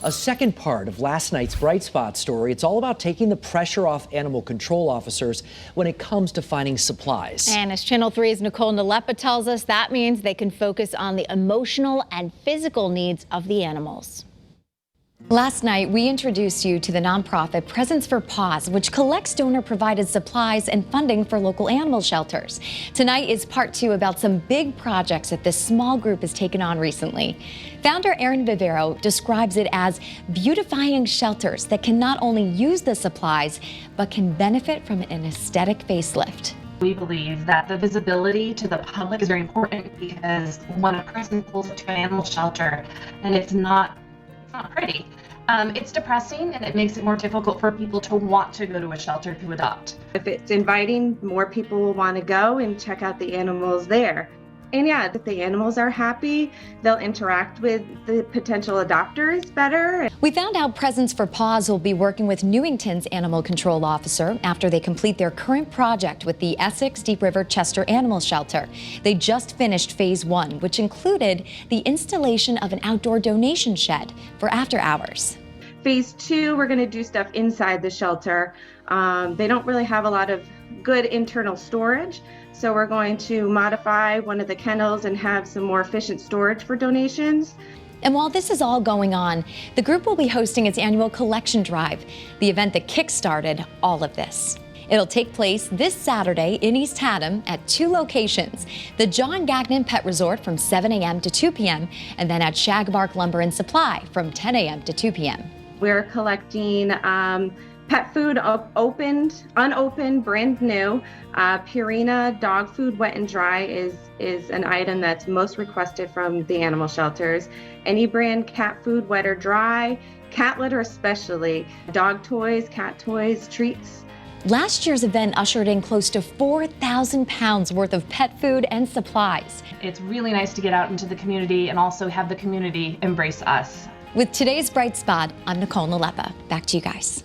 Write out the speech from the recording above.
A second part of last night's Bright Spot story. It's all about taking the pressure off animal control officers when it comes to finding supplies. And as Channel 3's Nicole Nalepa tells us, that means they can focus on the emotional and physical needs of the animals. Last night, we introduced you to the nonprofit Presents for Paws, which collects donor-provided supplies and funding for local animal shelters. Tonight is part 2 about some big projects that this small group has taken on recently. Founder Erin Vivero describes it as beautifying shelters that can not only use the supplies, but can benefit from an aesthetic facelift. We believe that the visibility to the public is very important because when a person pulls up to an animal shelter and it's not pretty, it's depressing, and it makes it more difficult for people to want to go to a shelter to adopt. If it's inviting, more people will want to go and check out the animals there. And yeah, if the animals are happy, they'll interact with the potential adopters better. We found out Presents for Paws will be working with Newington's animal control officer after they complete their current project with the Essex Deep River Chester Animal Shelter. They just finished phase 1, which included the installation of an outdoor donation shed for after hours. Phase 2, we're going to do stuff inside the shelter. They don't really have a lot of good internal storage, so we're going to modify one of the kennels and have some more efficient storage for donations. And while this is all going on, the group will be hosting its annual collection drive, the event that kick-started all of this. It'll take place this Saturday in East Haddam at 2 locations, the John Gagnon Pet Resort from 7 a.m. to 2 p.m. and then at Shagbark Lumber and Supply from 10 a.m. to 2 p.m. We're collecting pet food unopened, brand new. Purina dog food, wet and dry, is an item that's most requested from the animal shelters. Any brand cat food, wet or dry, cat litter especially, dog toys, cat toys, treats. Last year's event ushered in close to 4,000 pounds worth of pet food and supplies. It's really nice to get out into the community and also have the community embrace us. With today's Bright Spot, I'm Nicole Nalepa. Back to you guys.